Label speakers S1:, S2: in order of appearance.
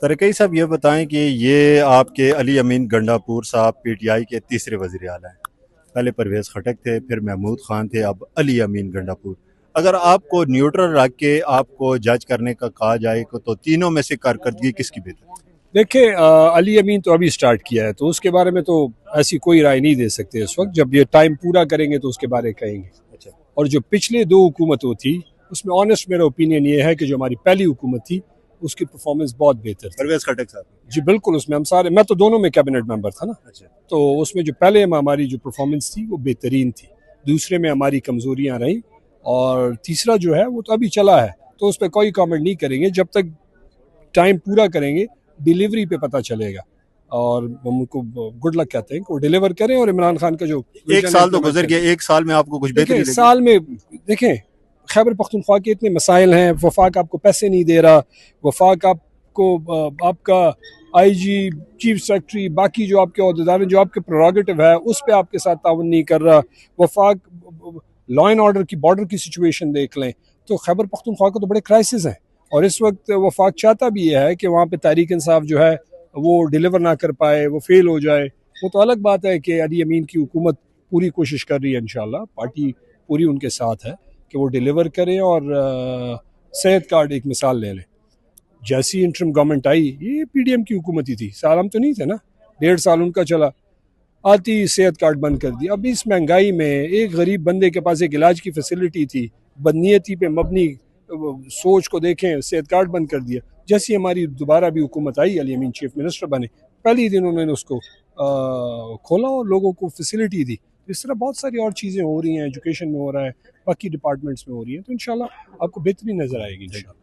S1: तरकई साहब ये बताएं कि ये आपके अली अमीन गंडापुर साहब पीटीआई के तीसरे वज़ीर आला हैं। पहले परवेज़ खटक थे, फिर महमूद खान थे, अब अली अमीन गंडापुर। अगर आपको न्यूट्रल रख के आपको जज करने का कहा जाए तो तीनों में से कारकर्दगी किसकी बेहतर है?
S2: देखिए, अली अमीन तो अभी स्टार्ट किया है, तो उसके बारे में तो ऐसी कोई राय नहीं दे सकते इस वक्त। जब ये टाइम पूरा करेंगे तो उसके बारे में कहेंगे।
S1: अच्छा।
S2: और जो पिछले दो हुकूमतों थी, उसमें ऑनेस्ट मेरा ओपिनियन ये है कि जो हमारी पहली हुकूमत थी उसकी परफॉर्मेंस बहुत बेहतर थी।
S1: परवेज़ खटक साहब।
S2: जी बिल्कुल, उसमें हम सारे, मैं तो दोनों में कैबिनेट मेंबर था ना।
S1: अच्छा।
S2: तो उसमें जो पहले में हमारी जो परफॉर्मेंस थी वो बेहतरीन थी, दूसरे में हमारी कमजोरियां रहीं, और तीसरा जो है वो तो अभी चला है, तो उस पर कोई कमेंट नहीं करेंगे। जब तक टाइम पूरा करेंगे डिलीवरी पे पता चलेगा, और हम उनको गुड लक कहते हैं कि वो डिलीवर करें। और इमरान खान का जो
S1: एक
S2: विजन है
S1: साल तो
S2: इम्प्लीमेंट
S1: गुजर
S2: करें।
S1: गया, एक साल में आपको कुछ
S2: देखें
S1: बेहतरी लगी?
S2: साल में, देखें खैबर पख्तूनख्वा के इतने मसाइल हैं, वफाक आपको पैसे नहीं दे रहा, वफाक आपको आपका आईजी, चीफ सेक्रेटरी, बाकी जो आपके अहदेदार हैं, जो आपके प्रोरोगेटिव है उस पर आपके साथ ताउन नहीं कर रहा, वफाक लॉ एंड ऑर्डर की, बॉर्डर की सिचुएशन देख लें, तो खैबर पख्तूनख्वा को तो बड़े क्राइसिस हैं। और इस वक्त वफाक चाहता भी यह है कि वहाँ पे तहरीक इंसाफ जो है वो डिलीवर ना कर पाए, वो फेल हो जाए। वो तो अलग बात है कि अली अमीन की हुकूमत पूरी कोशिश कर रही है, इंशाल्लाह पार्टी पूरी उनके साथ है कि वो डिलीवर करें। और सेहत कार्ड एक मिसाल ले लें, जैसी इंटरम गवर्नमेंट आई, ये पीडीएम की हुकूमत ही थी, साल हम तो नहीं थे ना, 1.5 साल उनका चला, आती सेहत कार्ड बंद कर दिया। अब इस महंगाई में एक गरीब बंदे के पास एक इलाज की फैसिलिटी थी, बदनीयती पे मबनी सोच को देखें, सेहत कार्ड बंद कर दिया। जैसी हमारी दोबारा भी हुकूमत आई, अली अमीन चीफ मिनिस्टर बने, पहले ही दिन उन्होंने उसको खोला और लोगों को फैसिलिटी दी। इस तरह बहुत सारी और चीज़ें हो रही हैं, एजुकेशन में हो रहा है, बाकी डिपार्टमेंट्स में हो रही हैं, तो इंशाल्लाह आपको बेहतरी नज़र आएगी इंशाल्लाह।